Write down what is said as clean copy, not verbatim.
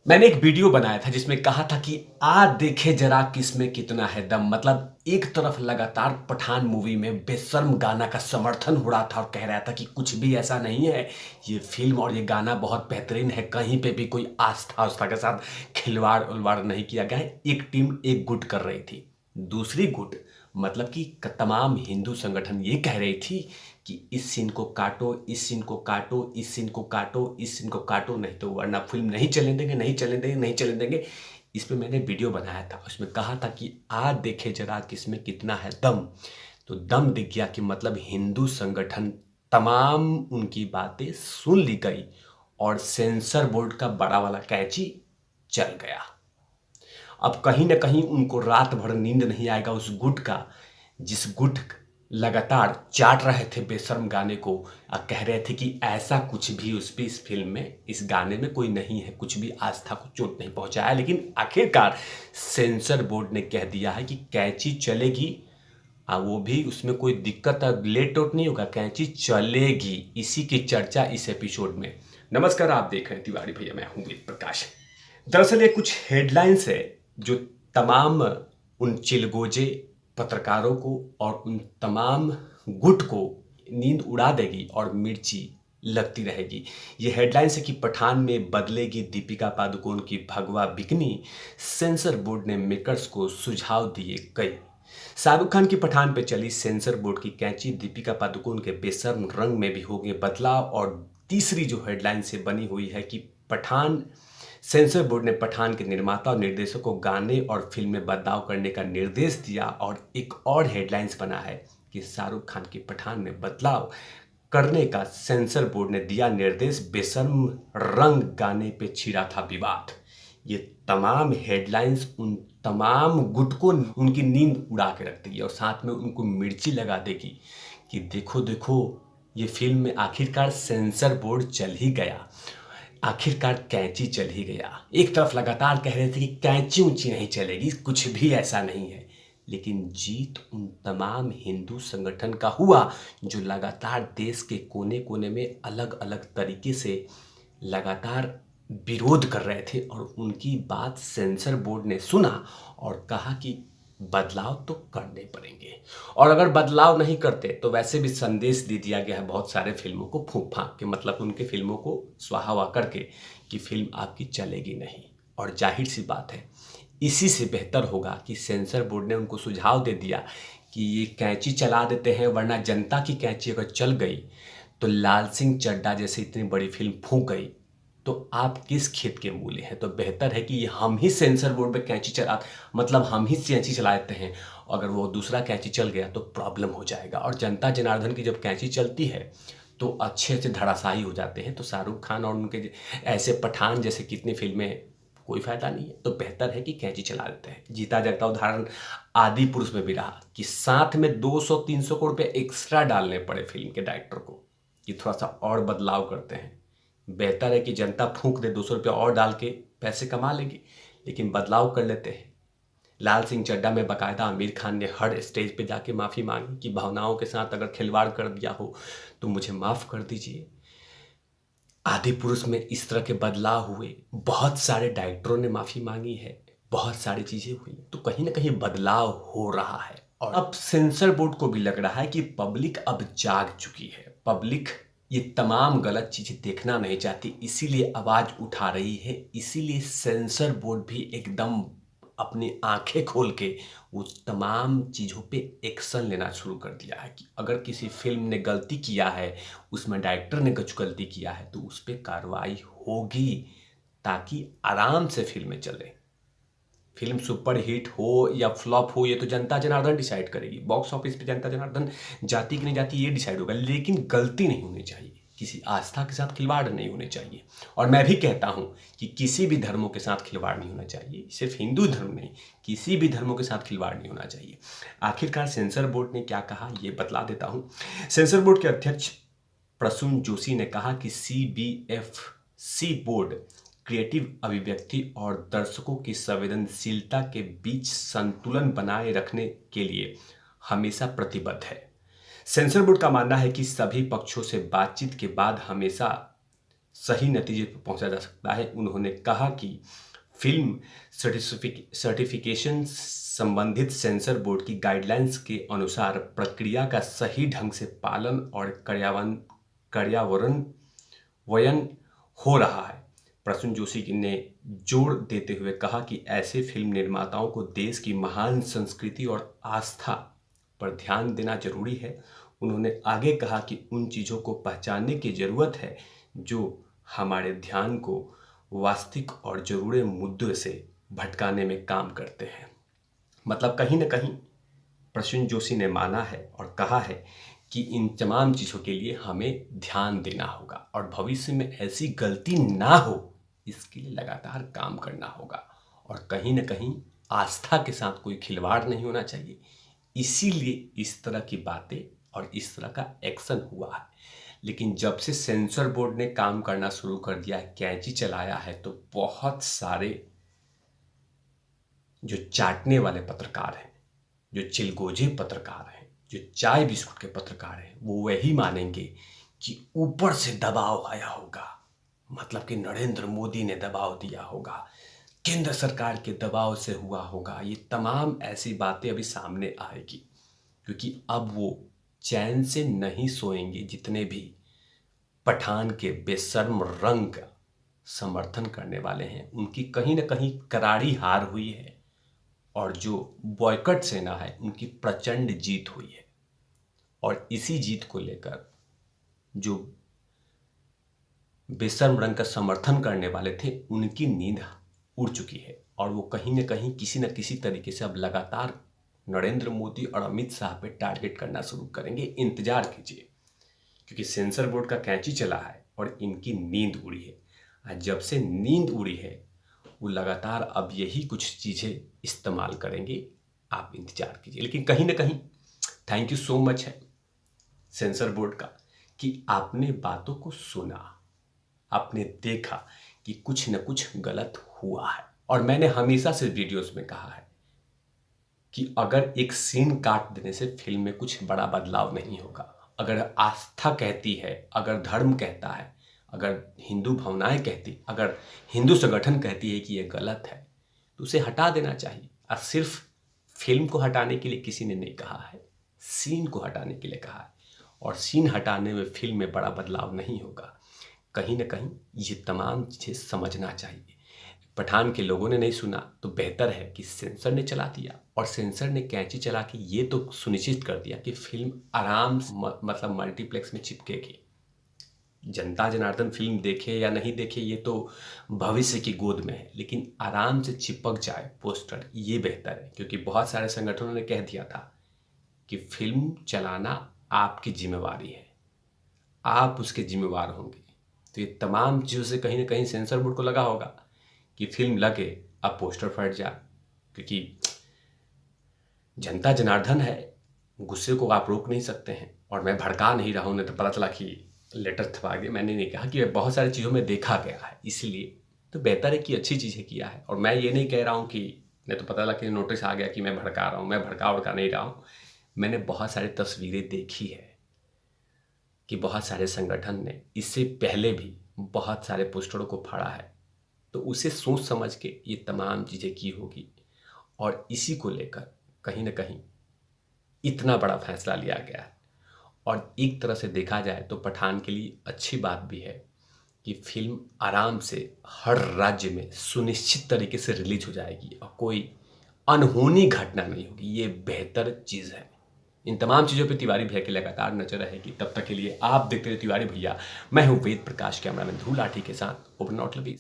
मैंने एक वीडियो बनाया था जिसमें कहा था कि आ देखे जरा किसमें कितना है दम। मतलब एक तरफ लगातार पठान मूवी में बेशर्म गाना का समर्थन हो रहा था और कह रहा था कि कुछ भी ऐसा नहीं है, ये फिल्म और ये गाना बहुत बेहतरीन है, कहीं पे भी कोई आस्था उस्था के साथ खिलवाड़ उलवाड़ नहीं किया गया है। एक टीम एक गुट कर रही थी, दूसरी गुट मतलब कि तमाम हिंदू संगठन ये कह रही थी कि इस सीन को काटो, इस सीन को काटो, इस सीन को काटो, इस सीन को काटो, नहीं तो वरना फिल्म नहीं चलने देंगे, नहीं चलने देंगे, नहीं चलने देंगे। इस पे मैंने वीडियो बनाया था, उसमें कहा था कि आ देखे जरा किसमें कितना है दम। तो दम दिख गया कि मतलब हिंदू संगठन तमाम उनकी बातें सुन ली गई और सेंसर बोर्ड का बड़ा वाला कैंची चल गया। अब कहीं ना कहीं उनको रात भर नींद नहीं आएगा उस गुट का, जिस गुट लगातार चाट रहे थे बेशर्म गाने को और कह रहे थे कि ऐसा कुछ भी उस पे इस फिल्म में इस गाने में कोई नहीं है, कुछ भी आस्था को चोट नहीं पहुंचाया। लेकिन आखिरकार सेंसर बोर्ड ने कह दिया है कि कैंची चलेगी, वो भी उसमें कोई दिक्कत लेट आउट नहीं होगा, कैंची चलेगी। इसी की चर्चा इस एपिसोड में। नमस्कार, आप देख रहे हैं तिवारी भैया, मैं हूं वेद प्रकाश। दरअसल ये कुछ हेडलाइंस है जो तमाम उन चिलगोजे पत्रकारों को और उन तमाम गुट को नींद उड़ा देगी और मिर्ची लगती रहेगी। ये हेडलाइंस है कि पठान में बदलेगी दीपिका पादुकोण की भगवा बिकनी। सेंसर बोर्ड ने मेकर्स को सुझाव दिए कई। शाहरुख खान की पठान पे चली सेंसर बोर्ड की कैंची, दीपिका पादुकोण के बेशर्म रंग में भी होंगे बदलाव। और तीसरी जो हेडलाइन से बनी हुई है कि पठान सेंसर बोर्ड ने पठान के निर्माता और निर्देशक को गाने और फिल्म में बदलाव करने का निर्देश दिया। और एक और हेडलाइंस बना है कि शाहरुख खान की पठान में बदलाव करने का सेंसर बोर्ड ने दिया निर्देश, बेशर्म रंग गाने पे छिड़ा था विवाद। ये तमाम हेडलाइंस उन तमाम गुट को उनकी नींद उड़ा के रख देगी और साथ में उनको मिर्ची लगा देगी कि देखो देखो ये फिल्म में आखिरकार सेंसर बोर्ड चल ही गया, आखिरकार कैंची चल ही गया। एक तरफ लगातार कह रहे थे कि कैंची ऊंची नहीं चलेगी, कुछ भी ऐसा नहीं है, लेकिन जीत उन तमाम हिंदू संगठन का हुआ जो लगातार देश के कोने कोने में अलग अलग तरीके से लगातार विरोध कर रहे थे। और उनकी बात सेंसर बोर्ड ने सुना और कहा कि बदलाव तो करने पड़ेंगे, और अगर बदलाव नहीं करते तो वैसे भी संदेश दे दिया गया है बहुत सारे फिल्मों को फूंक फांक के, मतलब उनके फिल्मों को स्वाहा करके कि फिल्म आपकी चलेगी नहीं। और जाहिर सी बात है इसी से बेहतर होगा कि सेंसर बोर्ड ने उनको सुझाव दे दिया कि ये कैंची चला देते हैं, वरना जनता की कैंची अगर चल गई तो लाल सिंह चड्ढा जैसे इतनी बड़ी फिल्म फूंक गई तो आप किस खेत के मूले हैं। तो बेहतर है कि हम ही सेंसर बोर्ड पे कैंची चला, मतलब हम ही कैंची चला देते हैं। अगर वो दूसरा कैंची चल गया तो प्रॉब्लम हो जाएगा। और जनता जनार्दन की जब कैंची चलती है तो अच्छे से धड़ाशाही हो जाते हैं। तो शाहरुख खान और उनके ऐसे पठान जैसे कितनी फिल्में कोई फायदा नहीं है। तो बेहतर है कि कैंची चला देते हैं। जीता जागता उदाहरण आदि पुरुष में भी रहा कि साथ में 200-300 करोड़ रुपये एक्स्ट्रा डालने पड़े फिल्म के डायरेक्टर को कि थोड़ा सा और बदलाव करते हैं। बेहतर है कि जनता फूंक दे, 200 रुपया और डाल के पैसे कमा लेगी, लेकिन बदलाव कर लेते हैं। लाल सिंह चड्ढा में बाकायदा आमिर खान ने हर स्टेज पे जाके माफ़ी मांगी कि भावनाओं के साथ अगर खिलवाड़ कर दिया हो तो मुझे माफ़ कर दीजिए। आदि पुरुष में इस तरह के बदलाव हुए, बहुत सारे डायरेक्टरों ने माफ़ी मांगी है, बहुत सारी चीज़ें हुई। तो कहीं ना कहीं बदलाव हो रहा है। और अब सेंसर बोर्ड को भी लग रहा है कि पब्लिक अब जाग चुकी है, पब्लिक ये तमाम गलत चीज़ें देखना नहीं चाहती, इसीलिए आवाज़ उठा रही है। इसीलिए सेंसर बोर्ड भी एकदम अपनी आंखें खोल के उस तमाम चीज़ों पे एक्शन लेना शुरू कर दिया है कि अगर किसी फिल्म ने गलती किया है, उसमें डायरेक्टर ने कुछ गलती किया है तो उस पर कार्रवाई होगी, ताकि आराम से फिल्में चले। फिल्म सुपर हिट हो या फ्लॉप हो ये तो जनता जनार्दन डिसाइड करेगी, बॉक्स ऑफिस पे जनता जनार्दन जाती कि नहीं जाती ये डिसाइड होगा, लेकिन गलती नहीं होनी चाहिए, किसी आस्था के साथ खिलवाड़ नहीं होने चाहिए। और मैं भी कहता हूं कि किसी भी धर्मों के साथ खिलवाड़ नहीं होना चाहिए, सिर्फ हिंदू धर्म नहीं, किसी भी धर्मों के साथ खिलवाड़ नहीं होना चाहिए। आखिरकार सेंसर बोर्ड ने क्या कहा ये बतला देता हूं। सेंसर बोर्ड के अध्यक्ष प्रसून जोशी ने कहा कि CBFC बोर्ड क्रिएटिव अभिव्यक्ति और दर्शकों की संवेदनशीलता के बीच संतुलन बनाए रखने के लिए हमेशा प्रतिबद्ध है। सेंसर बोर्ड का मानना है कि सभी पक्षों से बातचीत के बाद हमेशा सही नतीजे पर पहुंचा जा सकता है। उन्होंने कहा कि फिल्म सर्टिफिकेशन संबंधित सेंसर बोर्ड की गाइडलाइंस के अनुसार प्रक्रिया का सही ढंग से पालन और कार्यान्वयन हो रहा है। प्रसून जोशी ने जोर देते हुए कहा कि ऐसे फिल्म निर्माताओं को देश की महान संस्कृति और आस्था पर ध्यान देना जरूरी है। उन्होंने आगे कहा कि उन चीज़ों को पहचानने की ज़रूरत है जो हमारे ध्यान को वास्तविक और जरूरी मुद्दों से भटकाने में काम करते हैं। मतलब कहीं ना कहीं प्रसून जोशी ने माना है और कहा है कि इन तमाम चीज़ों के लिए हमें ध्यान देना होगा और भविष्य में ऐसी गलती ना हो इसके लिए लगातार काम करना होगा और कहीं ना कहीं आस्था के साथ कोई खिलवाड़ नहीं होना चाहिए। इसीलिए इस तरह की बातें और इस तरह का एक्शन हुआ है। लेकिन जब से सेंसर बोर्ड ने काम करना शुरू कर दिया है, कैंची चलाया है, तो बहुत सारे जो चाटने वाले पत्रकार हैं, जो चिलगोजे पत्रकार हैं, जो चाय बिस्कुट के पत्रकार हैं, वो वही मानेंगे कि ऊपर से दबाव आया होगा, मतलब कि नरेंद्र मोदी ने दबाव दिया होगा, केंद्र सरकार के दबाव से हुआ होगा। ये तमाम ऐसी बातें अभी सामने आएगी क्योंकि अब वो चैन से नहीं सोएंगे जितने भी पठान के बेशर्म रंग का समर्थन करने वाले हैं। उनकी कहीं ना कहीं करारी हार हुई है और जो बॉयकट सेना है उनकी प्रचंड जीत हुई है और इसी जीत को लेकर जो बेशर्म रंग का समर्थन करने वाले थे उनकी नींद उड़ चुकी है और वो कहीं ना कहीं किसी न किसी तरीके से अब लगातार नरेंद्र मोदी और अमित शाह पे टारगेट करना शुरू करेंगे। इंतजार कीजिए क्योंकि सेंसर बोर्ड का कैंची चला है और इनकी नींद उड़ी है। और जब से नींद उड़ी है वो लगातार अब यही कुछ चीज़ें इस्तेमाल करेंगे। आप इंतजार कीजिए। लेकिन कहीं ना कहीं थैंक यू सो मच है सेंसर बोर्ड का कि आपने बातों को सुना, आपने देखा कि कुछ न कुछ गलत हुआ है। और मैंने हमेशा से वीडियोस में कहा है कि अगर एक सीन काट देने से फिल्म में कुछ बड़ा बदलाव नहीं होगा। अगर आस्था कहती है, अगर धर्म कहता है, अगर हिंदू भावनाएं कहती, अगर हिंदू संगठन कहती है कि ये गलत है तो उसे हटा देना चाहिए। और सिर्फ फिल्म को हटाने के लिए किसी ने नहीं कहा है, सीन को हटाने के लिए कहा है और सीन हटाने में फिल्म में बड़ा बदलाव नहीं होगा। कहीं ना कहीं ये तमाम चीज़ें समझना चाहिए। पठान के लोगों ने नहीं सुना तो बेहतर है कि सेंसर ने चला दिया और सेंसर ने कैंची चला के ये तो सुनिश्चित कर दिया कि फिल्म आराम से मतलब मल्टीप्लेक्स में चिपकेगी। जनता जनार्दन फिल्म देखे या नहीं देखे ये तो भविष्य की गोद में है, लेकिन आराम से चिपक जाए पोस्टर ये बेहतर है क्योंकि बहुत सारे संगठनों ने कह दिया था कि फिल्म चलाना आपकी जिम्मेवारी है, आप उसके जिम्मेवार होंगे। तो ये तमाम चीज़ों से कहीं ना कहीं सेंसर बोर्ड को लगा होगा कि फिल्म लगे अब पोस्टर फट जाए क्योंकि जनता जनार्दन है, गुस्से को आप रोक नहीं सकते हैं। और मैं भड़का नहीं रहा हूँ, नहीं तो पता चला कि लेटर छपा गया। मैंने नहीं कहा कि बहुत सारी चीज़ों में देखा गया है, इसलिए तो बेहतर है कि अच्छी चीज़ें किया है। और मैं ये नहीं कह रहा हूँ कि नहीं तो पता लगा कि नोटिस आ गया कि मैं भड़का रहा हूँ, मैं भड़का उड़का नहीं रहा हूँ। मैंने बहुत सारी तस्वीरें देखी है कि बहुत सारे संगठन ने इससे पहले भी बहुत सारे पोस्टरों को फाड़ा है, तो उसे सोच समझ के ये तमाम चीज़ें की होगी और इसी को लेकर कहीं ना कहीं इतना बड़ा फैसला लिया गया है। और एक तरह से देखा जाए तो पठान के लिए अच्छी बात भी है कि फिल्म आराम से हर राज्य में सुनिश्चित तरीके से रिलीज हो जाएगी और कोई अनहोनी घटना नहीं होगी। ये बेहतर चीज़ है। इन तमाम चीज़ों पे तिवारी भैया की लगातार नजर रहेगी। तब तक के लिए आप देखते रहिए तिवारी भैया। मैं हूँ वेद प्रकाश, कैमरामैन ध्रुव लाठी के साथ ओपन नॉट लबीज।